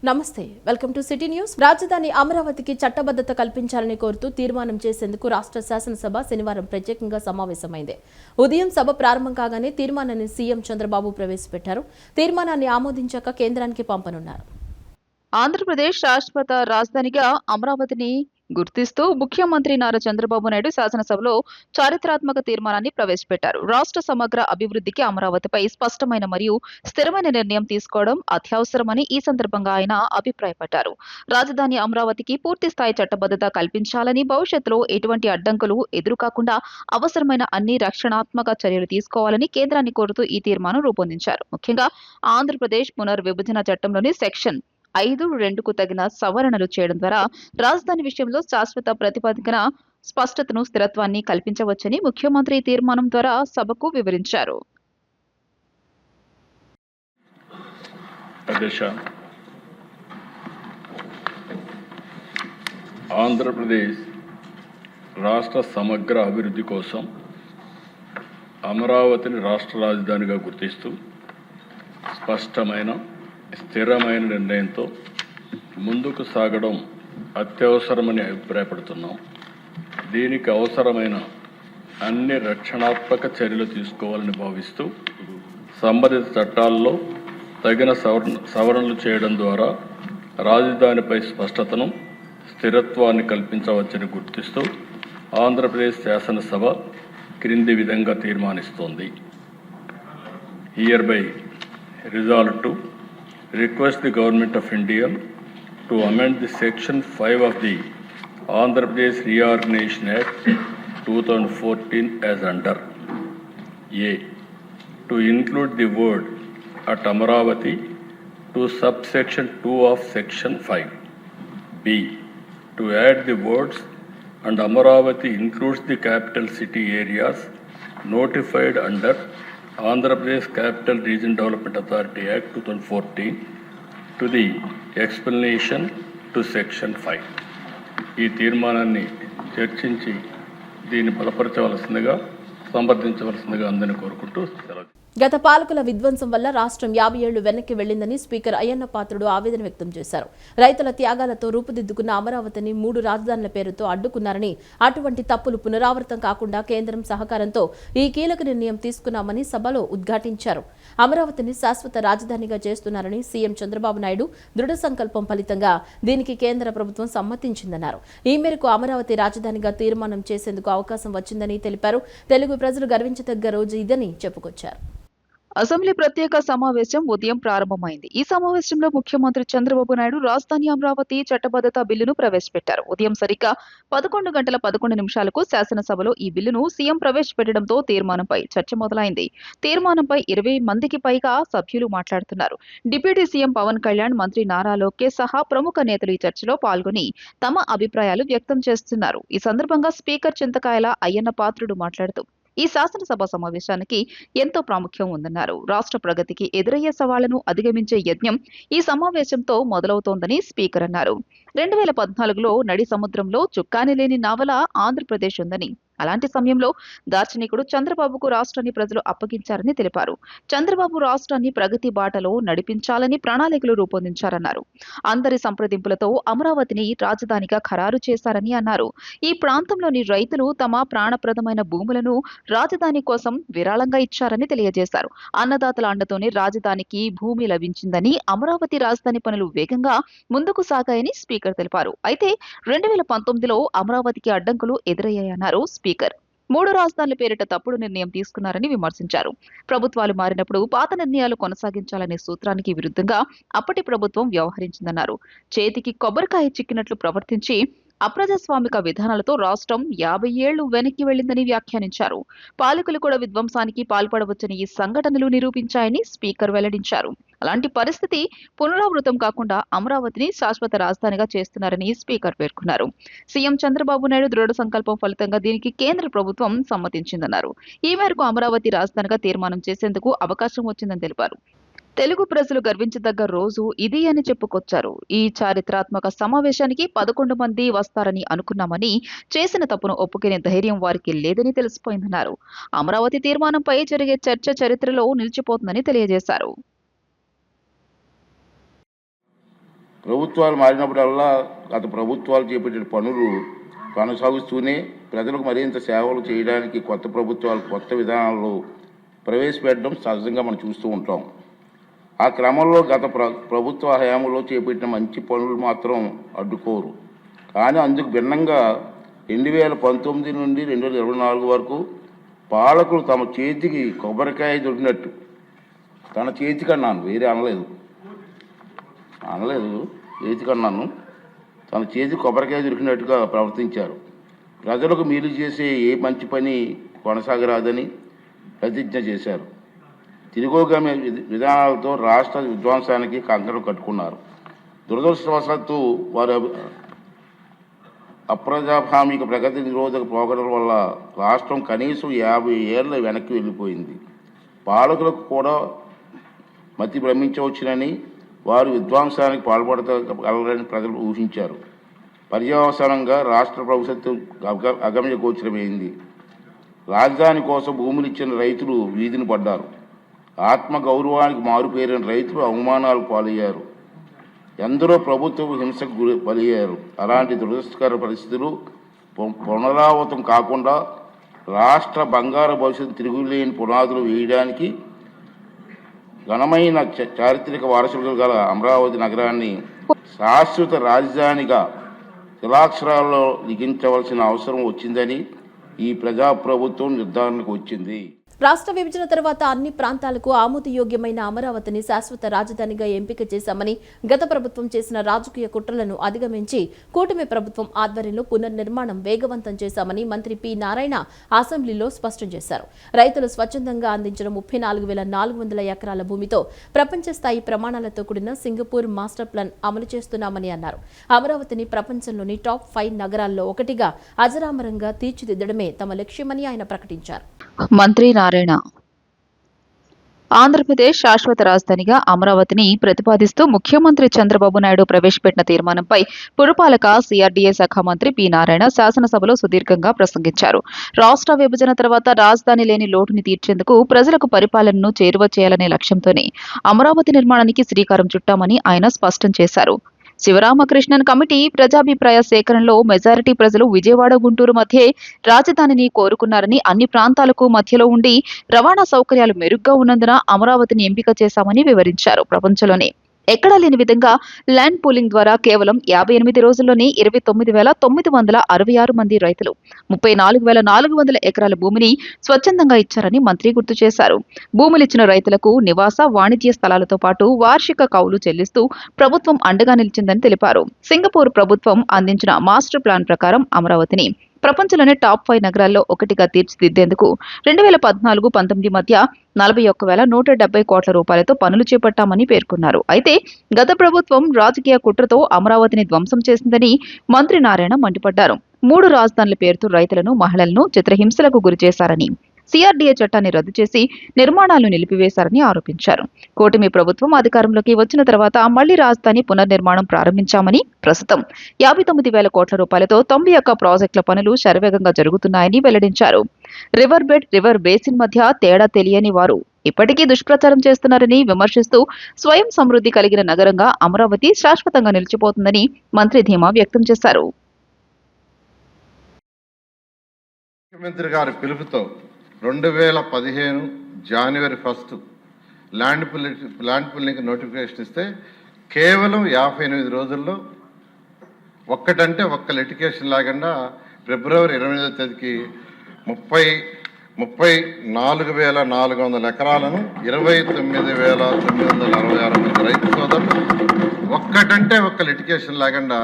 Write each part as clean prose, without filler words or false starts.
నమస్తే, welcome to city news. రాజధాని అమరావతికి చట్టబద్ధత కల్పించాలని కోరుతూ తీర్మానం చేసేందుకు రాష్ట్ర శాసనసభ శనివారం ప్రత్యేకంగా సమావేశమైంది. ఉదయం సభ ప్రారంభం కాగానే తీర్మానాన్ని సీఎం చంద్రబాబు ప్రవేశపెట్టారు. తీర్మానాన్ని ఆమోదించాక కేంద్రానికి పంపనున్నారు. ఆంధ్రప్రదేశ్ శాశ్వత రాజధానిగా అమరావతిని గుర్తిస్తూ ముఖ్యమంత్రి నారా చంద్రబాబు నాయుడు శాసనసభలో చారిత్రాత్మక తీర్మానాన్ని ప్రవేశపెట్టారు. రాష్ట్ర సమగ్ర అభివృద్ధికి అమరావతిపై స్పష్టమైన మరియు స్థిరమైన నిర్ణయం తీసుకోవడం అత్యవసరమని ఈ సందర్భంగా ఆయన అభిప్రాయపడ్డారు. రాజధాని అమరావతికి పూర్తి స్థాయి చట్టబద్ధత కల్పించాలని, భవిష్యత్తులో ఎటువంటి అడ్డంకులు ఎదురుకాకుండా అవసరమైన అన్ని రక్షణాత్మక చర్యలు తీసుకోవాలని కేంద్రాన్ని కోరుతూ ఈ తీర్మానం రూపొందించారు. ముఖ్యంగా ఆంధ్రప్రదేశ్ పునర్విభజన చట్టంలోని సెక్షన్ 5(2)కు తగిన సవరణలు చేయడం ద్వారా రాజధాని విషయంలో శాశ్వత ప్రతిపాదికన స్పష్టతను, స్థిరత్వాన్ని కల్పించవచ్చని ముఖ్యమంత్రి తీర్మానం ద్వారా సభకు వివరించారు. ఆంధ్రప్రదేశ్ రాష్ట్ర సమగ్ర అభివృద్ధి కోసం అమరావతిని రాష్ట్ర రాజధానిగా గుర్తిస్తూ స్పష్టమైన స్థిరమైన నిర్ణయంతో ముందుకు సాగడం అత్యవసరమని అభిప్రాయపడుతున్నాం. దీనికి అవసరమైన అన్ని రక్షణాత్మక చర్యలు తీసుకోవాలని భావిస్తూ సంబంధిత చట్టాల్లో తగిన సవరణలు చేయడం ద్వారా రాజధానిపై స్పష్టతను, స్థిరత్వాన్ని కల్పించవచ్చని గుర్తిస్తూ ఆంధ్రప్రదేశ్ శాసనసభ క్రింది విధంగా తీర్మానిస్తోంది. Hereby resolved to request the Government of India to amend the Section 5 of the Andhra Pradesh Reorganization Act 2014 as under: A. To include the word at Amaravati to subsection 2 of Section 5. B. To add the words and Amaravati includes the capital city areas notified under Andhra Pradesh Capital Region Development Authority Act 2014 to the explanation to Section 5. ఈ తీర్మానాన్ని చర్చించి దీన్ని బలపరచవలసిందిగా, సంప్రదించవలసిందిగా అందరినీ కోరుకుంటూ సెలవు. గత పాలకుల విధ్వంసం వల్ల రాష్ట్రం 50 ఏళ్లు వెనక్కి వెళ్లిందని స్పీకర్ అయ్యన్న పాత్రుడు ఆవేదన వ్యక్తం చేశారు. రైతుల త్యాగాలతో రూపుదిద్దుకున్న అమరావతిని 3 రాజధానుల పేరుతో అడ్డుకున్నారని, అటువంటి తప్పులు పునరావృతం కాకుండా కేంద్రం సహకారంతో ఈ కీలక నిర్ణయం తీసుకున్నామని సభలో ఉద్ఘాటించారు. అమరావతిని శాశ్వత రాజధానిగా చేస్తున్నారని సీఎం చంద్రబాబు నాయుడు దృఢ సంకల్పం ఫలితంగా దీనికి కేంద్ర ప్రభుత్వం సమ్మతించిందన్నారు. ఈ మేరకు అమరావతి రాజధానిగా తీర్మానం చేసేందుకు అవకాశం వచ్చిందని తెలిపారు. తెలుగు ప్రజలు గర్వించదగ్గ రోజు ఇదని చెప్పుకొచ్చారు. అసెంబ్లీ ప్రత్యేక సమావేశం ఉదయం ప్రారంభమైంది. ఈ సమావేశంలో ముఖ్యమంత్రి చంద్రబాబు నాయుడు రాజధాని అమరావతి చట్టబద్ధత బిల్లును ప్రవేశపెట్టారు. ఉదయం సరిగ్గా 11:11 శాసనసభలో ఈ బిల్లును సీఎం ప్రవేశపెట్టడంతో తీర్మానంపై చర్చ మొదలైంది. తీర్మానంపై 20 మందికి పైగా సభ్యులు మాట్లాడుతున్నారు. డిప్యూటీ సీఎం పవన్ కళ్యాణ్, మంత్రి నారా లోకేష్ సహా ప్రముఖ నేతలు ఈ చర్చలో పాల్గొని తమ అభిప్రాయాలు వ్యక్తం చేస్తున్నారు. ఈ సందర్భంగా స్పీకర్ చింతకాయల అయ్యన్న పాత్రుడు మాట్లాడుతూ ఈ శాసనసభ సమావేశానికి ఎంతో ప్రాముఖ్యం ఉందన్నారు. రాష్ట్ర ప్రగతికి ఎదురయ్యే సవాళ్లను అధిగమించే యజ్ఞం ఈ సమావేశంతో మొదలవుతోందని స్పీకర్ అన్నారు. 2014లో నడి సముద్రంలో చుక్కాని లేని నావల ఆంధ్రప్రదేశ్ ఉందని, అలాంటి సమయంలో దార్శనికుడు చంద్రబాబుకు రాష్ట్రాన్ని ప్రజలు అప్పగించారని తెలిపారు. చంద్రబాబు రాష్ట్రాన్ని ప్రగతి బాటలో నడిపించాలని ప్రణాళికలు రూపొందించారన్నారు. అందరి సంప్రదింపులతో అమరావతిని రాజధానిగా ఖరారు చేశారని అన్నారు. ఈ ప్రాంతంలోని రైతులు తమ ప్రాణప్రదమైన భూములను రాజధాని కోసం విరాళంగా ఇచ్చారని తెలియజేశారు. అన్నదాతల అండతోనే రాజధానికి భూమి లభించిందని, అమరావతి రాజధాని పనులు వేగంగా ముందుకు సాగాయని స్పీకర్ తెలిపారు. అయితే 2019లో అమరావతికి అడ్డంకులు ఎదురయ్యాయన్నారు స్పీకర్. 3 రాజధానుల పేరిట తప్పుడు నిర్ణయం తీసుకున్నారని విమర్శించారు. ప్రభుత్వాలు మారినప్పుడు పాత నిర్ణయాలు కొనసాగించాలనే సూత్రానికి విరుద్ధంగా అప్పటి ప్రభుత్వం వ్యవహరించిందన్నారు. చేతికి కొబ్బరికాయ చిక్కినట్లు ప్రవర్తించి అప్రజాస్వామిక విధానాలతో రాష్ట్రం 50 ఏళ్లు వెనక్కి వెళ్లిందని వ్యాఖ్యానించారు. పాలకులు కూడా విధ్వంసానికి పాల్పడవచ్చని ఈ సంఘటనలు నిరూపించాయని స్పీకర్ వెల్లడించారు. అలాంటి పరిస్థితి పునరావృతం కాకుండా అమరావతిని శాశ్వత రాజధానిగా చేస్తున్నారని స్పీకర్ పేర్కొన్నారు. సీఎం చంద్రబాబు నాయుడు దృఢ సంకల్పం ఫలితంగా దీనికి కేంద్ర ప్రభుత్వం సమ్మతించిందన్నారు. ఈ మేరకు అమరావతి రాజధానిగా తీర్మానం చేసేందుకు అవకాశం వచ్చిందని తెలిపారు. తెలుగు ప్రజలు గర్వించదగ్గ రోజు ఇది అని చెప్పుకొచ్చారు. ఈ చారిత్రాత్మక సమావేశానికి 11 మంది వస్తారని అనుకున్నామని, చేసిన తప్పును ఒప్పుకునే ధైర్యం వారికి లేదని తెలిసిపోయిందన్నారు. అమరావతి తీర్మానంపై జరిగే చర్చ చరిత్రలో నిలిచిపోతుందని తెలియజేశారు. ప్రభుత్వాలు మారినప్పుడల్లా గత ప్రభుత్వాలు చేపట్టిన పనులు కొనసాగిస్తూనే ప్రజలకు మరింత సేవలు చేయడానికి కొత్త ప్రభుత్వాలు కొత్త విధానాలు ప్రవేశపెట్టడం సహజంగా మనం చూస్తూ ఉంటాం. ఆ క్రమంలో గత ప్రభుత్వ హయాంలో చేపట్టిన మంచి పనులు మాత్రం అడ్డుకోరు. కానీ అందుకు భిన్నంగా 2019 నుండి 2024 వరకు పాలకులు తమ చేతికి కొబ్బరికాయ దొరికినట్టు, తన చేతికి అన్నాను, వేరే అనలేదు, చేతికి అన్నాను, తన చేతికి కొబ్బరికాయ దొరికినట్టుగా ప్రవర్తించారు. ప్రజలకు మేలు చేసే ఏ మంచి పని కొనసాగరాదని ప్రతిజ్ఞ చేశారు. తిరోగమన విధానాలతో రాష్ట్ర విధ్వంసానికి కంకణం కట్టుకున్నారు. దురదృష్టవశాత్తు వారు అప్రజాస్వామిక ప్రగతి నిరోధక పోకడల వల్ల రాష్ట్రం కనీసం 50 ఏళ్ళ వెనక్కి వెళ్ళిపోయింది. పాలకులకు కూడా మతి భ్రమించవచ్చునని, వారు విధ్వంసానికి పాల్పడగలరని ప్రజలు ఊహించారు. పర్యవసానంగా రాష్ట్ర భవిష్యత్తు అగమ్య గోచరమైంది. రాజధాని కోసం భూములు ఇచ్చిన రైతులు వీధిని పడ్డారు. ఆత్మగౌరవానికి మారుపేరిన రైతులు అవమానాలు పాలయ్యారు. ఎందరో ప్రభుత్వ హింసకు బలయ్యారు. అలాంటి దురదృష్టకర పరిస్థితులు పునరావృతం కాకుండా రాష్ట్ర బంగారు భవిష్యత్తు తిరుగులేని పునాదులు వేయడానికి ఘనమైన చారిత్రక వారసులు గల అమరావతి నగరాన్ని శాశ్వత రాజధానిగా శిలాక్షరాల్లో లిఖించవలసిన అవసరం వచ్చిందని ఈ ప్రజాప్రభుత్వం నిర్ధారణకు వచ్చింది. రాష్ట్ర విభజన తర్వాత అన్ని ప్రాంతాలకు ఆమోదయోగ్యమైన అమరావతిని శాశ్వత రాజధానిగా ఎంపిక చేశామని, గత ప్రభుత్వం చేసిన రాజకీయ కుట్రలను అధిగమించి కూటమి ప్రభుత్వం ఆధ్వర్యంలో పునర్నిర్మాణం వేగవంతం చేశామని మంత్రి పి నారాయణ అసెంబ్లీలో స్పష్టం చేశారు. రైతులు స్వచ్ఛందంగా అందించిన 34,400 ఎకరాల భూమితో ప్రపంచ స్థాయి ప్రమాణాలతో కూడిన సింగపూర్ మాస్టర్ ప్లాన్ అమలు చేస్తున్నామని అన్నారు. అమరావతిని ప్రపంచంలోని టాప్ 5 నగరాల్లో ఒకటిగా అజరామరంగా తీర్చిదిద్దడమే తమ లక్ష్యమని ఆయన ప్రకటించారు. మంత్రి నారాయణ ఆంధ్రప్రదేశ్ శాశ్వత రాజధానిగా అమరావతిని ప్రతిపాదిస్తూ ముఖ్యమంత్రి చంద్రబాబు నాయుడు ప్రవేశపెట్టిన తీర్మానంపై పురపాలక సిఆర్డీఏ శాఖ మంత్రి పి నారాయణ శాసనసభలో సుదీర్ఘంగా ప్రసంగించారు. రాష్ట్ర విభజన తర్వాత రాజధాని లేని లోటుని తీర్చేందుకు ప్రజలకు పరిపాలనను చేరువ చేయాలనే లక్ష్యంతోనే అమరావతి నిర్మాణానికి శ్రీకారం చుట్టామని ఆయన స్పష్టం చేశారు. శివరామకృష్ణన్ కమిటీ ప్రజాభిప్రాయ సేకరణలో మెజారిటీ ప్రజలు విజయవాడ, గుంటూరు మధ్యే రాజధానిని కోరుకున్నారని, అన్ని ప్రాంతాలకు మధ్యలో ఉండి రవాణా సౌకర్యాలు మెరుగ్గా ఉన్నందున అమరావతిని ఎంపిక చేశామని వివరించారు. ప్రపంచంలోనే ఎక్కడా లేని విధంగా ల్యాండ్ పూలింగ్ ద్వారా కేవలం 58 రోజుల్లోనే 29,966 మంది రైతులు 34,400 ఎకరాల భూమిని స్వచ్ఛందంగా ఇచ్చారని మంత్రి గుర్తు చేశారు. భూములిచ్చిన రైతులకు నివాస, వాణిజ్య స్థలాలతో పాటు వార్షిక కౌలు చెల్లిస్తూ ప్రభుత్వం అండగా నిలిచిందని తెలిపారు. సింగపూర్ ప్రభుత్వం అందించిన మాస్టర్ ప్లాన్ ప్రకారం అమరావతిని ప్రపంచంలోని టాప్ 5 నగరాల్లో ఒకటిగా తీర్చిదిద్దేందుకు 2014-19 మధ్య 41,170 కోట్ల రూపాయలతో పనులు చేపట్టామని పేర్కొన్నారు. అయితే గత ప్రభుత్వం రాజకీయ కుట్రతో అమరావతిని ధ్వంసం చేసిందని మంత్రి నారాయణ మండిపడ్డారు. 3 రాజధానుల పేరుతో రైతులను, మహిళలను చిత్రహింసలకు గురిచేశారని, సిఆర్డీఏ చట్టాన్ని రద్దు చేసి నిర్మాణాలను నిలిపివేశారని ఆరోపించారు. కూటమి ప్రభుత్వం అధికారంలోకి వచ్చిన తర్వాత మళ్లీ రాజధాని పునర్నిర్మాణం ప్రారంభించామని, ప్రస్తుతం 59,000 కోట్ల రూపాయలతో 91 ప్రాజెక్టుల పనులు శరవేగంగా జరుగుతున్నాయని వెల్లడించారు. రివర్ బెడ్, రివర్ బేసిన్ మధ్య తేడా తెలియని వారు ఇప్పటికీ దుష్ప్రచారం చేస్తున్నారని విమర్శిస్తూ స్వయం సమృద్ధి కలిగిన నగరంగా అమరావతి శాశ్వతంగా నిలిచిపోతుందని మంత్రి ధీమా వ్యక్తం చేశారు. ముఖ్యమంత్రి గారి పిలుపుతో 2015 జనవరి 1 ల్యాండ్ పుల్లింగ్ నోటిఫికేషన్ ఇస్తే కేవలం 58 రోజుల్లో ఒక్కటంటే ఒక్క లిటిగేషన్ లేకుండా ఫిబ్రవరి 28వ తేదీకి 34,400 ఎకరాలను 29,966 మంది రైతు సోదరులు ఒక్కటంటే ఒక్క లిటిగేషన్ లేకుండా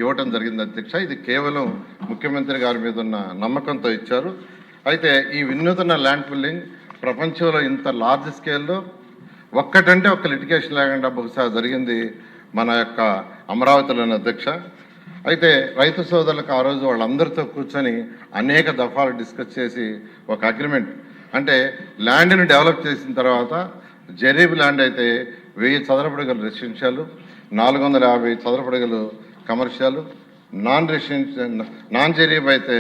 ఇవ్వటం జరిగింది అధ్యక్ష. ఇది కేవలం ముఖ్యమంత్రి గారి మీద ఉన్న నమ్మకంతో ఇచ్చారు. అయితే ఈ వినూతన ల్యాండ్ పుల్లింగ్ ప్రపంచంలో ఇంత లార్జ్ స్కేల్లో ఒక్కటంటే ఒక్క లిటిగేషన్ లేకుండా బహుశా జరిగింది మన యొక్క అమరావతిలోని అధ్యక్ష. అయితే రైతు సోదరులకు ఆ రోజు వాళ్ళందరితో కూర్చొని అనేక దఫాలు డిస్కస్ చేసి ఒక అగ్రిమెంట్, అంటే ల్యాండ్ని డెవలప్ చేసిన తర్వాత జరీబ్ ల్యాండ్ అయితే 1000 చదరపడుగులు రెసిడెన్షియల్, 450 చదరపడుగులు కమర్షియల్, నాన్ జరీబ్ అయితే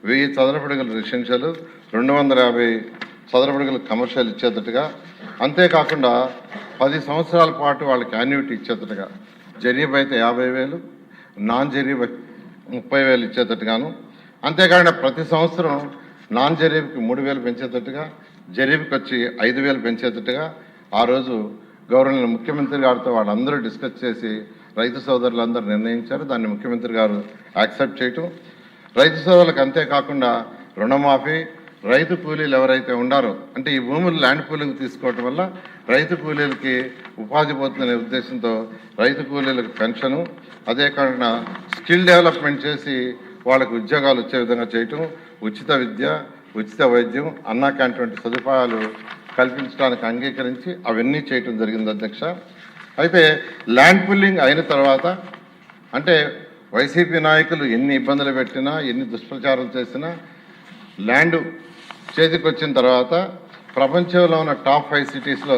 1000 చదరపడుగులు రెసిడెన్షియల్, 250 చదరపడుగులు కమర్షియల్ ఇచ్చేటట్టుగా, అంతేకాకుండా 10 సంవత్సరాల పాటు వాళ్ళకి యాన్యుటీ ఇచ్చేటట్టుగా జరీబ్ అయితే 50,000, నాన్ జరీబ్ 30,000 ఇచ్చేటట్టుగాను, అంతేకాకుండా ప్రతి సంవత్సరం నాన్ జరీబ్కి 3,000 పెంచేటట్టుగా, జరీబ్కి వచ్చి 5,000 పెంచేటట్టుగా ఆ రోజు గౌరవనీయ ముఖ్యమంత్రి గారితో వాళ్ళందరూ డిస్కస్ చేసి రైతు సోదరులందరూ నిర్ణయించారు. దాన్ని ముఖ్యమంత్రి గారు యాక్సెప్ట్ చేయటం, రైతు సోదరులకు అంతేకాకుండా రుణమాఫీ, రైతు కూలీలు ఎవరైతే ఉండారో, అంటే ఈ భూములు ల్యాండ్ పూలింగ్ తీసుకోవటం వల్ల రైతు కూలీలకి ఉపాధి పోతుందనే ఉద్దేశంతో రైతు కూలీలకు పెన్షను, అదే కాకుండా స్కిల్ డెవలప్మెంట్ చేసి వాళ్ళకు ఉద్యోగాలు వచ్చే విధంగా చేయటం, ఉచిత విద్య, ఉచిత వైద్యం, అన్నా క్యాంటీన్ వంటి సదుపాయాలు కల్పించడానికి అంగీకరించి అవన్నీ చేయటం జరిగింది అధ్యక్ష. అయితే ల్యాండ్ పుల్లింగ్ అయిన తర్వాత, అంటే వైసీపీ నాయకులు ఎన్ని ఇబ్బందులు పెట్టినా, ఎన్ని దుష్ప్రచారం చేసినా, ల్యాండ్ చేతికి వచ్చిన తర్వాత ప్రపంచంలో ఉన్న టాప్ 5 సిటీస్లో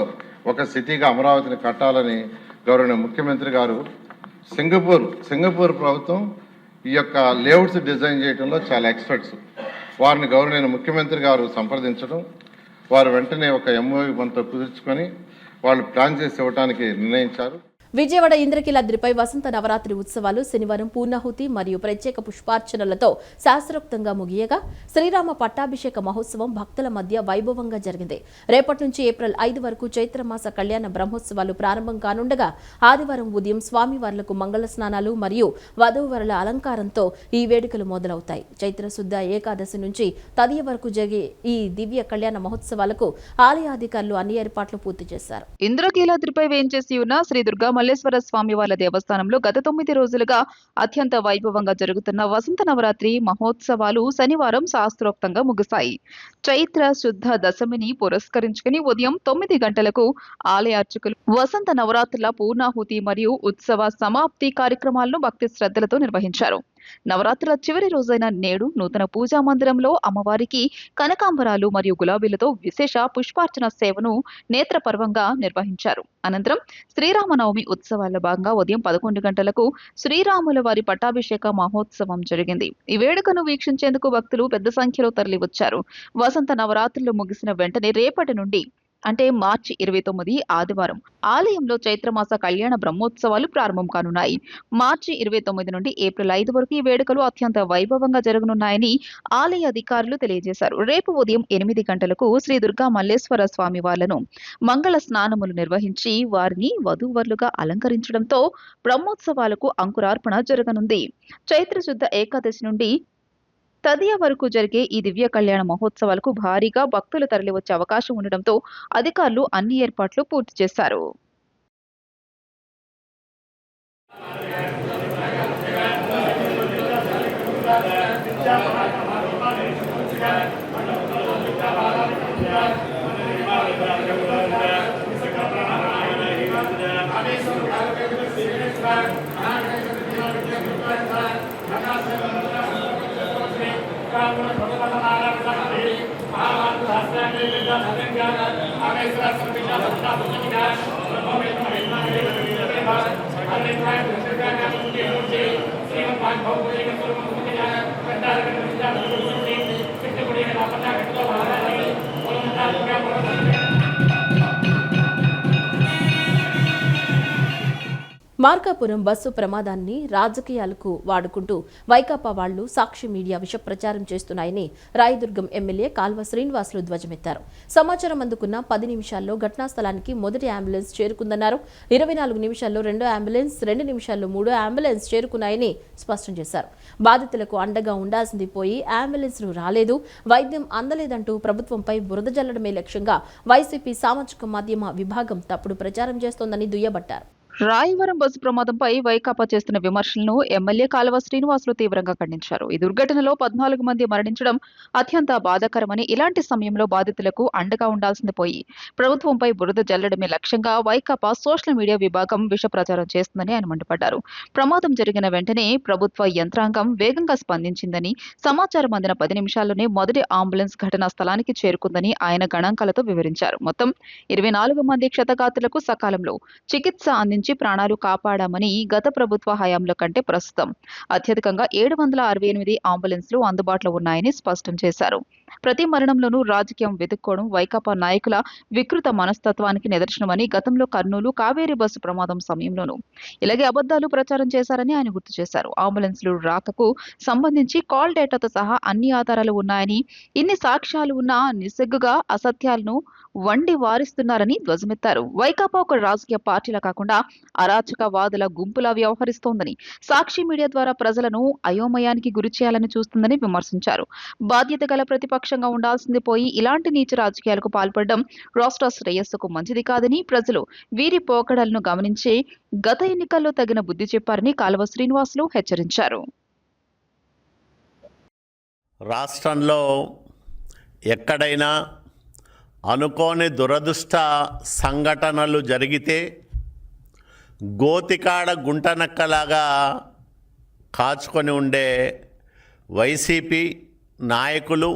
ఒక సిటీగా అమరావతిని కట్టాలని గౌరవనీయ ముఖ్యమంత్రి గారు సింగపూర్ ప్రభుత్వం ఈ యొక్క లేఅవుట్స్ డిజైన్ చేయడంలో చాలా ఎక్స్పర్ట్స్, వారిని గౌరవనీయ ముఖ్యమంత్రి గారు సంప్రదించడం, వారు వెంటనే ఒక MOU మనతో కుదుర్చుకొని వాళ్ళు ప్లాన్ చేసి ఇవ్వడానికి నిర్ణయించారు. విజయవాడ ఇంద్రకీలాద్రిపై వసంత నవరాత్రి ఉత్సవాలు శనివారం పూర్ణాహుతి మరియు ప్రత్యేక పుష్పార్చనలతో శాస్త్రోక్తంగా ముగియగా శ్రీరామ పట్టాభిషేక మహోత్సవం భక్తుల మధ్య వైభవంగా జరిగింది. రేపటి నుంచి ఏప్రిల్ 5 వరకు చైత్రమాస కళ్యాణ బ్రహ్మోత్సవాలు ప్రారంభం కానుండగా ఆదివారం ఉదయం స్వామివార్లకు మంగళ స్నానాలు మరియు వధూవరుల అలంకారంతో ఈ వేడుకలు మొదలవుతాయి. చైత్రశుద్ధ ఏకాదశి నుంచి తదియ వరకు జరిగే ఈ దివ్య కళ్యాణ మహోత్సవాలకు ఆలయాధికారులు అన్ని ఏర్పాట్లు పూర్తి చేశారు. ఇంద్రకీలాద్రిపై వేంచేసి ఉన్న శ్రీ దుర్గా మల్లేశ్వర స్వామి వార్ల దేవస్థానంలో గత 9 రోజులుగా అత్యంత వైభవంగా జరుగుతున్న వసంత నవరాత్రి మహోత్సవాలు శనివారం శాస్త్రోక్తంగా ముగిశాయి. చైత్ర శుద్ధ దశమిని పురస్కరించుకుని ఉదయం 9 గంటలకు ఆలయ అర్చకులు వసంత నవరాత్రుల పూర్ణాహుతి మరియు ఉత్సవ సమాప్తి కార్యక్రమాలను భక్తి శ్రద్ధలతో నిర్వహించారు. నవరాత్రుల చివరి రోజైన నేడు నూతన పూజా మందిరంలో అమ్మవారికి కనకాంబరాలు మరియు గులాబీలతో విశేష పుష్పార్చన సేవను నేత్రపర్వంగా నిర్వహించారు. అనంతరం శ్రీరామనవమి ఉత్సవాల భాగంగా ఉదయం 11 గంటలకు శ్రీరాముల వారి పట్టాభిషేక మహోత్సవం జరిగింది. ఈ వేడుకను వీక్షించేందుకు భక్తులు పెద్ద సంఖ్యలో తరలివచ్చారు. వసంత నవరాత్రులు ముగిసిన వెంటనే రేపటి నుండి అంటే మార్చి 29 ఆదివారం ఆలయంలో చైత్రమాస కళ్యాణ బ్రహ్మోత్సవాలు ప్రారంభం కానున్నాయి. మార్చి 29 నుండి ఏప్రిల్ 5 వరకు ఈ వేడుకలు అత్యంత వైభవంగా జరగనున్నాయని ఆలయ అధికారులు తెలియజేశారు. రేపు ఉదయం 8 గంటలకు శ్రీ దుర్గా మల్లేశ్వర స్వామి వార్లను మంగళ స్నానములు నిర్వహించి వారిని వధూవరులుగా అలంకరించడంతో బ్రహ్మోత్సవాలకు అంకురార్పణ జరగనుంది. చైత్ర శుద్ధ ఏకాదశి నుండి తదియ వరకు జరిగే ఈ దివ్య కళ్యాణ మహోత్సవాలకు భారీగా భక్తులు తరలివచ్చే అవకాశం ఉండడంతో అధికారులు అన్ని ఏర్పాట్లు పూర్తి చేశారు. మార్కాపురం బస్సు ప్రమాదాన్ని రాజకీయాలకు వాడుకుంటూ వైకాపా వాళ్లు సాక్షి మీడియా విష ప్రచారం చేస్తున్నాయని రాయదుర్గం ఎమ్మెల్యే కాల్వ శ్రీనివాసులు ధ్వజమెత్తారు. సమాచారం అందుకున్న 10 నిమిషాల్లో ఘటనా స్థలానికి మొదటి అంబులెన్స్ చేరుకుందన్నారు. 24 నిమిషాల్లో 2వ అంబులెన్స్, 2 నిమిషాల్లో 3వ అంబులెన్స్ చేరుకున్నాయని స్పష్టం చేశారు. బాధితులకు అండగా ఉండాల్సింది పోయి అంబులెన్స్లు రాలేదు, వైద్యం అందలేదంటూ ప్రభుత్వంపై బురద జల్లడమే లక్ష్యంగా వైసీపీ సామాజిక మాధ్యమ విభాగం తప్పుడు ప్రచారం చేస్తోందని దుయ్యబట్టారు. రాయవరం బస్సు ప్రమాదంపై వైకాపా చేస్తున్న విమర్శలను ఎమ్మెల్యే కాల్వ శ్రీనివాసులు తీవ్రంగా ఖండించారు. ఈ దుర్ఘటనలో 14 మంది మరణించడం అత్యంత బాధాకరమని, ఇలాంటి సమయంలో బాధితులకు అండగా ఉండాల్సింది పోయి ప్రభుత్వంపై బురద జల్లడమే లక్ష్యంగా వైకాపా సోషల్ మీడియా విభాగం విష ప్రచారం చేస్తుందని ఆయన మండిపడ్డారు. ప్రమాదం జరిగిన వెంటనే ప్రభుత్వ యంత్రాంగం వేగంగా స్పందించిందని, సమాచారం అందిన 10 నిమిషాల్లోనే మొదటి అంబులెన్స్ ఘటనా స్థలానికి చేరుకుందని ఆయన గణాంకాలతో వివరించారు. మొత్తం 24 మంది క్షతగాత్రులకు సకాలంలో చికిత్స అందించి ప్రాణాలు కాపాడామని, గత ప్రభుత్వ హయాంలో కంటే ప్రస్తుతం అత్యధికంగా 768 అంబులెన్స్లు అందుబాటులో ఉన్నాయని స్పష్టం చేశారు. ప్రతి మరణంలోనూ రాజకీయం వెతుక్కోవడం వైకాపా నాయకుల వికృత మనస్తత్వానికి నిదర్శనమని గతంలో కర్నూలు కావేరీ బస్సు ప్రమాదం సమయంలోనూ ఇలాగే అబద్ధాలు ప్రచారం చేశారని ఆయన గుర్తు చేశారు. అంబులెన్స్లు రాకకు సంబంధించి కాల్ డేటాతో సహా అన్ని ఆధారాలు ఉన్నాయని, ఇన్ని సాక్ష్యాలు ఉన్నా నిస్సిగ్గుగా అసత్యాలను వండి వారిస్తున్నారని ధ్వజమెత్తారు. వైకాపా ఒక రాజకీయ పార్టీలా కాకుండా అరాచకవాదుల గుంపులా వ్యవహరిస్తోందని, సాక్షి మీడియా ద్వారా ప్రజలను అయోమయానికి గురి చేయాలని చూస్తుందని విమర్శించారు. బాధ్యత గల ప్రతిపక్షంగా ఉండాల్సింది పోయి ఇలాంటి నీచ రాజకీయాలకు పాల్పడడం రాష్ట్ర శ్రేయస్సుకు మంచిది కాదని, ప్రజలు వీరి పోకడలను గమనించి గత ఎన్నికల్లో తగిన బుద్ధి చెప్పారని కాలువ శ్రీనివాసులు హెచ్చరించారు. రాష్ట్రంలో ఎక్కడైనా అనుకోని దురదృష్ట సంఘటనలు జరిగితే గోతికాడ గుంటనక్కలాగా కాచుకొని ఉండే వైసీపీ నాయకులు,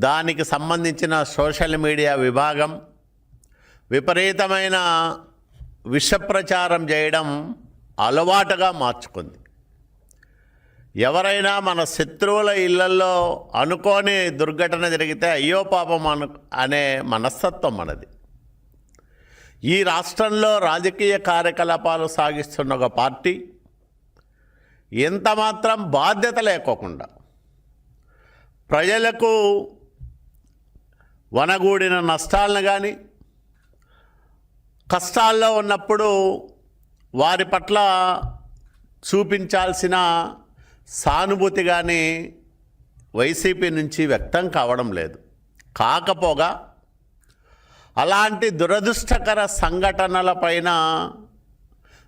దానికి సంబంధించిన సోషల్ మీడియా విభాగం విపరీతమైన విషప్రచారం చేయడం అలవాటుగా మార్చుకుంది. ఎవరైనా మన శత్రువుల ఇళ్లలో అనుకోని దుర్ఘటన జరిగితే అయ్యో పాపం అనే మనస్తత్వం మనది. ఈ రాష్ట్రంలో రాజకీయ కార్యకలాపాలు సాగిస్తున్న ఒక పార్టీ ఎంతమాత్రం బాధ్యత లేకోకుండా ప్రజలకు వనగూడిన నష్టాలను కానీ, కష్టాల్లో ఉన్నప్పుడు వారి పట్ల చూపించాల్సిన సానుభూతి కానీ వైసీపీ నుంచి వ్యక్తం కావడం లేదు. కాకపోగా అలాంటి దురదృష్టకర సంఘటనలపైన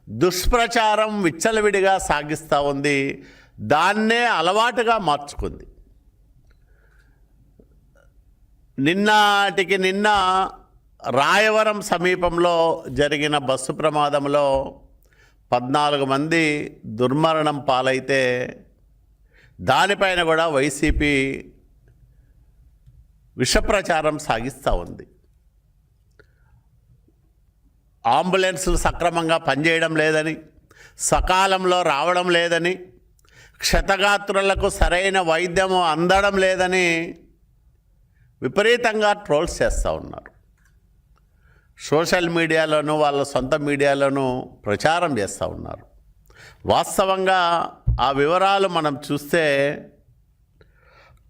దుష్ప్రచారం విచ్చలవిడిగా సాగిస్తూ ఉంది. దాన్నే అలవాటుగా మార్చుకుంది. నిన్నటికి నిన్న రాయవరం సమీపంలో జరిగిన బస్సు ప్రమాదంలో 14 మంది దుర్మరణం పాలైతే దానిపైన కూడా వైసీపీ విషప్రచారం సాగిస్తూ ఉంది. అంబులెన్సులు సక్రమంగా పనిచేయడం లేదని, సకాలంలో రావడం లేదని, క్షతగాత్రులకు సరైన వైద్యము అందడం లేదని విపరీతంగా ట్రోల్స్ చేస్తూ ఉన్నారు. సోషల్ మీడియాలోనూ వాళ్ళ సొంత మీడియాలోనూ ప్రచారం చేస్తూ ఉన్నారు. వాస్తవంగా ఆ వివరాలు మనం చూస్తే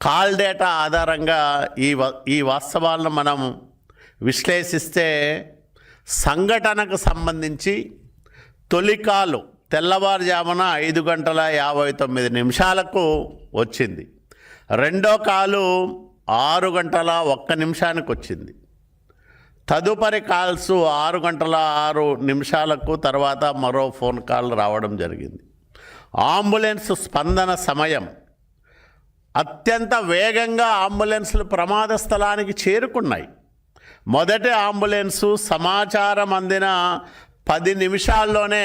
కాల్ డేటా ఆధారంగా ఈ వాస్తవాలను మనం విశ్లేషిస్తే సంఘటనకు సంబంధించి తొలి కాలు తెల్లవారుజామున 5:59 వచ్చింది. రెండో కాలు 6:01 వచ్చింది. తదుపరి కాల్స్ 6:06 తర్వాత మరో ఫోన్ కాల్ రావడం జరిగింది. అంబులెన్స్ స్పందన సమయం అత్యంత వేగంగా అంబులెన్స్లు ప్రమాద స్థలానికి చేరుకున్నాయి. మొదటి అంబులెన్సు సమాచారం అందిన 10 నిమిషాల్లోనే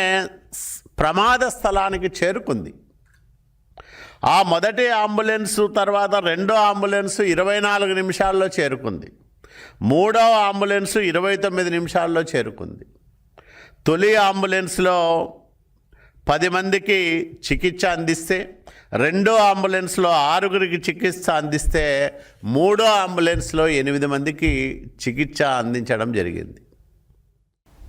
ప్రమాద స్థలానికి చేరుకుంది. ఆ మొదటి అంబులెన్సు తర్వాత రెండో అంబులెన్సు 24 నిమిషాల్లో చేరుకుంది. మూడవ అంబులెన్సు 29 నిమిషాల్లో చేరుకుంది. తొలి అంబులెన్స్లో 10 మందికి చికిత్స అందిస్తే, రెండో అంబులెన్స్లో 6గురికి చికిత్స అందిస్తే, మూడో అంబులెన్స్లో 8 మందికి చికిత్స అందించడం జరిగింది.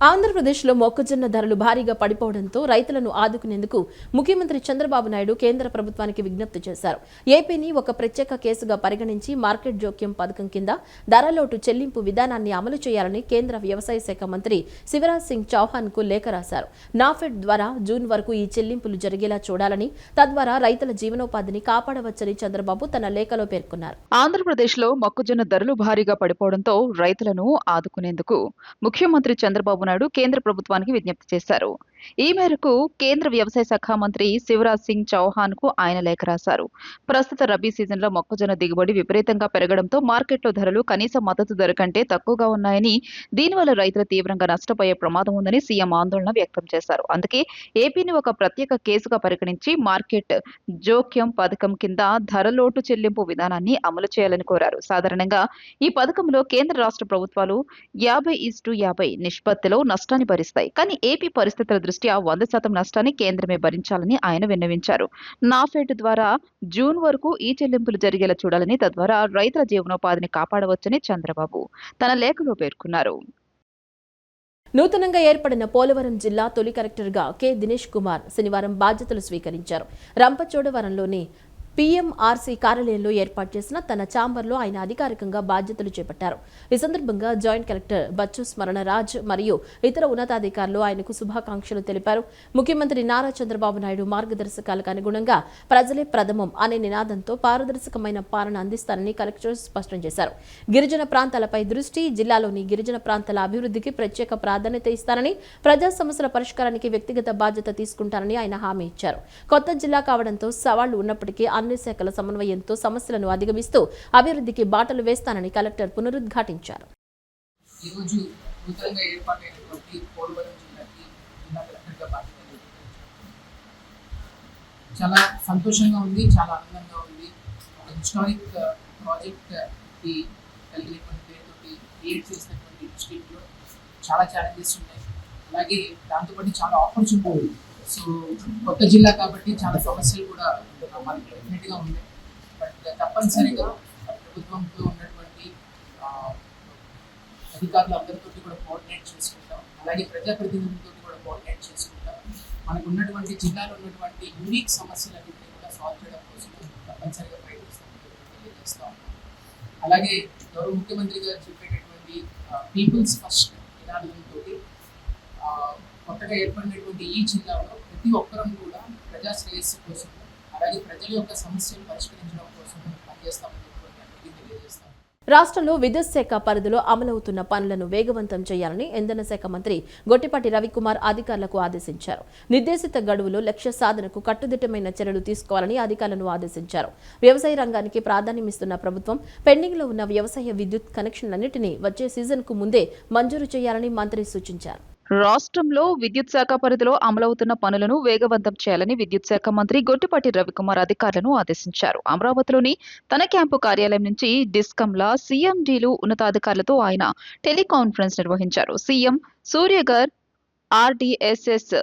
ఆంధ్రప్రదేశ్లో మొక్కజొన్న ధరలు భారీగా పడిపోవడంతో రైతులను ఆదుకునేందుకు ముఖ్యమంత్రి చంద్రబాబు నాయుడు కేంద్ర ప్రభుత్వానికి విజ్ఞప్తి చేశారు. ఏపీని ఒక ప్రత్యేక కేసుగా పరిగణించి మార్కెట్ జోక్యం పథకం కింద ధరలోటు చెల్లింపు విధానాన్ని అమలు చేయాలని కేంద్ర వ్యవసాయ శాఖ మంత్రి శివరాజ్ సింగ్ చౌహాన్ కు లేఖ రాశారు. నాఫెడ్ ద్వారా జూన్ వరకు ఈ చెల్లింపులు జరిగేలా చూడాలని, తద్వారా రైతుల జీవనోపాధిని కాపాడవచ్చని చంద్రబాబు తన లేఖలో పేర్కొన్నారు. ఆంధ్రప్రదేశ్లో మొక్కజొన్న ధరలు భారీగా పడిపోవడంతో రైతులను ఆదుకునేందుకు ముఖ్యమంత్రి చంద్రబాబు నాయుడు కేంద్ర ప్రభుత్వానికి విజ్ఞప్తి చేశారు. ఈ మేరకు కేంద్ర వ్యవసాయ శాఖ మంత్రి శివరాజ్ సింగ్ చౌహాన్ కు ఆయన లేఖ రాశారు. ప్రస్తుత రబీ సీజన్లో మొక్కజొన్న దిగుబడి విపరీతంగా పెరగడంతో మార్కెట్లో ధరలు కనీస మద్దతు ధర కంటే తక్కువగా ఉన్నాయని, దీనివల్ల రైతులు తీవ్రంగా నష్టపోయే ప్రమాదం ఉందని సీఎం ఆందోళన వ్యక్తం చేశారు. అందుకే ఏపీని ఒక ప్రత్యేక కేసుగా పరిగణించి మార్కెట్ జోక్యం పథకం కింద ధరలోటు చెల్లింపు విధానాన్ని అమలు చేయాలని కోరారు. సాధారణంగా ఈ పథకంలో కేంద్ర రాష్ట్ర ప్రభుత్వాలు 50:50 నిష్పత్తిలో నష్టాన్ని భరిస్తాయి. కానీ ఏపీ పరిస్థితుల దృష్ట్యా 100% నష్టాన్ని కేంద్రమే భరించాలని ఆయన విన్నవించారు. నాఫెడ్ ద్వారా జూన్ వరకు ఈ చెల్లింపులు జరిగేలా చూడాలని, తద్వారా రైతుల జీవనోపాధిని కాపాడవచ్చని చంద్రబాబు తన లేఖలో పేర్కొన్నారు. నూతనంగా ఏర్పడిన పోలవరం జిల్లా తొలి కలెక్టర్గా కె దినేష్ కుమార్ శనివారం బాధ్యతలు స్వీకరించారు. రంపచోడవరంలోని పీఎంఆర్సీ కార్యాలయంలో ఏర్పాటు చేసిన తన ఛాంబర్లో ఆయన అధికారికంగా బాధ్యతలు చేపట్టారు. ఈ సందర్భంగా జాయింట్ కలెక్టర్ బచ్చు స్మరణరాజ్ మరియు ఇతర ఉన్నతాధికారులు ఆయనకు శుభాకాంక్షలు తెలిపారు. ముఖ్యమంత్రి నారా చంద్రబాబు నాయుడు మార్గదర్శకాలకు అనుగుణంగా ప్రజలే ప్రథమం అనే నినాదంతో పారదర్శకమైన పాలన అందిస్తారని కలెక్టర్ స్పష్టం చేశారు. గిరిజన ప్రాంతాలపై దృష్టి, జిల్లాలోని గిరిజన ప్రాంతాల అభివృద్ధికి ప్రత్యేక ప్రాధాన్యత ఇస్తారని, ప్రజా సమస్యల పరిష్కారానికి వ్యక్తిగత బాధ్యత తీసుకుంటారని ఆయన హామీ ఇచ్చారు. కొత్త జిల్లా కావడంతో సవాళ్లు ఉన్నప్పటికీ అన్ని శాఖల సమన్వయంతో సమస్యలను అధిగమిస్తూ అభివృద్ధికి బాటలు వేస్తానని కలెక్టర్ పునరుద్ఘాటించారు. ఈరోజు నూతనంగా ఏర్పాటైనటువంటి పోలవరం జిల్లాకి జిల్లా కలెక్టర్గా బాధ్యతలు చాలా సంతోషంగా ఉంది, చాలా ఆనందంగా ఉంది. ఒక హిస్టారిక్ ప్రాజెక్ట్కి కలిగినటువంటి పేరుతోటి క్రియేట్ చేసినటువంటి డిస్ట్రిక్ట్లో చాలా ఛాలెంజెస్ ఉన్నాయి. అలాగే దాంతోపాటు చాలా ఆపర్చునిటీ ఉంది. సో కొత్త జిల్లా కాబట్టి చాలా సమస్యలు కూడా మనకి డెఫినెట్గా ఉన్నాయి. బట్ తప్పనిసరిగా ప్రభుత్వంతో ఉన్నటువంటి అధికారులు అందరితో కూడా కోఆర్డినేట్ చేసుకుంటాం, అలాగే ప్రజాప్రతినిధులతో కూడా కోఆర్డినేట్ చేసుకుంటాం. మనకు ఉన్నటువంటి జిల్లాలో ఉన్నటువంటి యూనిక్ సమస్యలన్నింటినీ కూడా సాల్వ్ చేయడం కోసం తప్పనిసరిగా ప్రయత్నిస్తాం. అలాగే గౌరవ ముఖ్యమంత్రి గారు చెప్పేటటువంటి పీపుల్స్ ఫస్ట్ నినాదంతో కొత్తగా ఏర్పడినటువంటి ఈ జిల్లాలో ప్రతి ఒక్కరం కూడా ప్రజా శ్రేయస్సు కోసం, అలాగే ప్రజల యొక్క సమస్యలు పరిష్కరించడం కోసం పనిచేస్తామని తెలియజేస్తాం. రాష్ట్రంలో విద్యుత్ శాఖ పరిధిలో అమలవుతున్న పనులను వేగవంతం చేయాలని ఇంధన శాఖ మంత్రి గొట్టిపాటి రవికుమార్ అధికారులకు ఆదేశించారు. నిర్దేశిత గడువులో లక్ష్య సాధనకు కట్టుదిట్టమైన చర్యలు తీసుకోవాలని అధికారులను ఆదేశించారు. వ్యవసాయ రంగానికి ప్రాధాన్యమిస్తున్న ప్రభుత్వం పెండింగ్లో ఉన్న వ్యవసాయ విద్యుత్ కనెక్షన్లన్నింటినీ వచ్చే సీజన్కు ముందే మంజూరు చేయాలని మంత్రి సూచించారు. రాష్ట్రంలో విద్యుత్ శాఖ పరిధిలో అమలవుతున్న పనులను వేగవంతం చేయాలని విద్యుత్ శాఖ మంత్రి గొట్టిపాటి రవికుమార్ అధికారులను ఆదేశించారు. అమరావతిలోని తన క్యాంపు కార్యాలయం నుంచి డిస్కంల సీఎండీలు ఉన్నతాధికారులతో ఆయన టెలికాన్ఫరెన్స్ నిర్వహించారు. CM Surya Ghar RDSS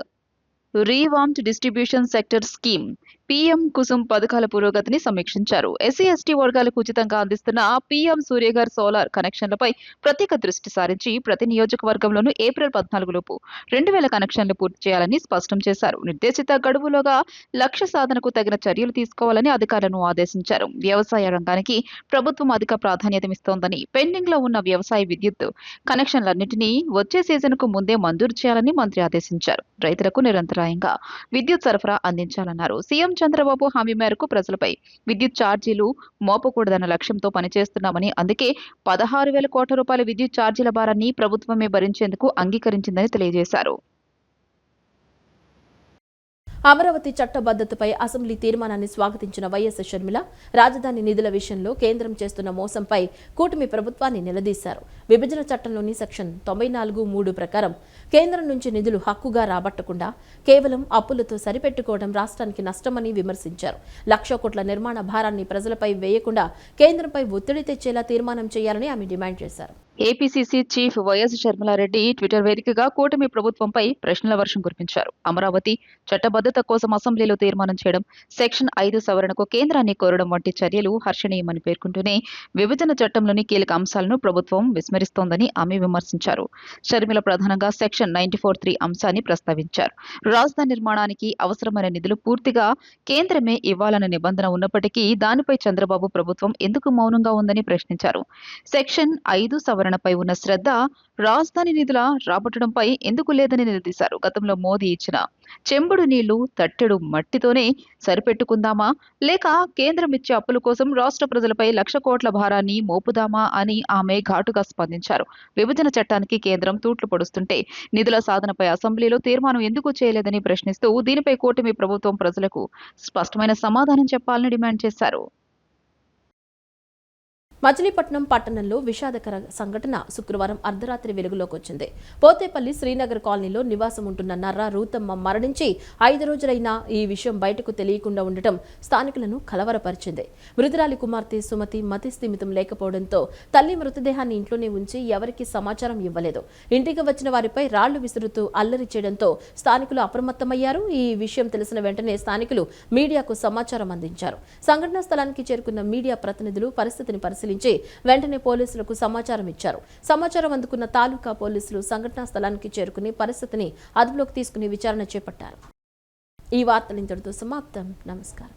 revamped distribution sector scheme PM Kusum పథకాల పురోగతిని సమీక్షించారు. ఎస్సీ ఎస్టీ వర్గాలకు ఉచితంగా అందిస్తున్న పీఎం సూర్యగర్ సోలార్ కనెక్షన్లపై ప్రత్యేక దృష్టి సారించి ప్రతి నియోజకవర్గంలోనూ ఏప్రిల్ 14 లోపు 2000 కనెక్షన్లు పూర్తి చేయాలని స్పష్టం చేశారు. నిర్దేశిత గడువులోగా లక్ష్య సాధనకు తగిన చర్యలు తీసుకోవాలని అధికారులను ఆదేశించారు. వ్యవసాయ రంగానికి ప్రభుత్వం అధిక ప్రాధాన్యతమిస్తోందని, పెండింగ్ లో ఉన్న వ్యవసాయ విద్యుత్ కనెక్షన్లన్నింటినీ వచ్చే సీజన్కు ముందే మంజూరు చేయాలని మంత్రి ఆదేశించారు. రైతులకు నిరంతరాయంగా విద్యుత్ సరఫరా అందించాలన్నారు. సీఎం చంద్రబాబు హామీ మేరకు ప్రజలపై విద్యుత్ ఛార్జీలు మోపకూడదన్న లక్ష్యంతో పనిచేస్తున్నామని, అందుకే 16,000 కోట్ల రూపాయల విద్యుత్ ఛార్జీల భారాన్ని ప్రభుత్వమే భరించేందుకు అంగీకరించిందని తెలియజేశారు. అమరావతి చట్టబద్ధతపై అసెంబ్లీ తీర్మానాన్ని స్వాగతించిన వైఎస్ షర్మిల రాజధాని నిధుల విషయంలో కేంద్రం చేస్తున్న మోసంపై కూటమి ప్రభుత్వాన్ని నిలదీశారు. విభజన చట్టంలోని సెక్షన్ 94(3) ప్రకారం కేంద్రం నుంచి నిధులు హక్కుగా రాబట్టకుండా కేవలం అప్పులతో సరిపెట్టుకోవడం రాష్ట్రానికి నష్టమని విమర్శించారు. 1,00,000 కోట్ల నిర్మాణ భారాన్ని ప్రజలపై వేయకుండా కేంద్రంపై ఒత్తిడి తెచ్చేలా తీర్మానం చేయాలని ఆమె డిమాండ్ చేశారు. APCC chief YS Sharmila Reddy Twitter వేదికగా కూటమి ప్రభుత్వంపై ప్రశ్నల వర్షం కురిపించారు. అమరావతి చట్టబద్ధత కోసం అసెంబ్లీలో తీర్మానం చేయడం, సెక్షన్ 5 సవరణకు కేంద్రాన్ని కోరడం వంటి చర్యలు హర్షణీయమని పేర్కొంటూనే విభజన చట్టంలోని కీలక అంశాలను ప్రభుత్వం విస్మరిస్తోందని ఆమె విమర్శించారు. షర్మిల ప్రధానంగా సెక్షన్ 94(3) అంశాన్ని ప్రస్తావించారు. రాజధాని నిర్మాణానికి అవసరమైన నిధులు పూర్తిగా కేంద్రమే ఇవ్వాలన్న నిబంధన ఉన్నప్పటికీ దానిపై చంద్రబాబు ప్రభుత్వం ఎందుకు మౌనంగా ఉందని ప్రశ్నించారు. సెక్షన్ 5 సవరణపై ఉన్న శ్రద్ధ రాజధాని నిధుల రాబట్టడంపై ఎందుకు లేదని నిలదీశారు. గతంలో మోదీ ఇచ్చిన చెంబుడు నీళ్లు తట్టెడు మట్టితోనే సరిపెట్టుకుందామా, లేక కేంద్రం ఇచ్చే అప్పుల కోసం రాష్ట్ర ప్రజలపై 1,00,000 కోట్ల భారాన్ని మోపుదామా అని ఆమె ఘాటుగా స్పందించారు. విభజన చట్టానికి కేంద్రం తూట్లు పొడుస్తుంటే నిధుల సాధనపై అసెంబ్లీలో తీర్మానం ఎందుకు చేయలేదని ప్రశ్నిస్తూ దీనిపై కూటమి ప్రభుత్వం ప్రజలకు స్పష్టమైన సమాధానం చెప్పాలని డిమాండ్ చేశారు. మచిలీపట్నం పట్టణంలో విషాదకర సంఘటన శుక్రవారం అర్ధరాత్రి వెలుగులోకి వచ్చింది. పోతేపల్లి శ్రీనగర్ కాలనీలో నివాసం ఉంటున్న నర్రా రూతమ్మ మరణించి 5 రోజులైనా ఈ విషయం బయటకు తెలియకుండా ఉండటం స్థానికులను కలవరపరిచింది. మృతురాలి కుమార్తె సుమతి మతిస్థిమితం లేకపోవడంతో తల్లి మృతదేహాన్ని ఇంట్లోనే ఉంచి ఎవరికీ సమాచారం ఇవ్వలేదు. ఇంటికి వచ్చిన వారిపై రాళ్లు విసురుతూ అల్లరి చేయడంతో స్థానికులు అప్రమత్తమయ్యారు. ఈ విషయం తెలిసిన వెంటనే స్థానికులు మీడియాకు సమాచారం అందించారు. సంఘటనా స్థలానికి చేరుకున్న మీడియా ప్రతినిధులు పరిస్థితిని పరిశీలించి వెంటనే పోలీసులకు సమాచారం ఇచ్చారు. సమాచారం అందుకున్న తాలూకా పోలీసులు సంఘటనా స్థలానికి చేరుకుని పరిస్థితిని అదుపులోకి తీసుకుని విచారణ చేపట్టారు. ఈ వార్తలు ఇంతటితో సమాప్తం. నమస్కారం.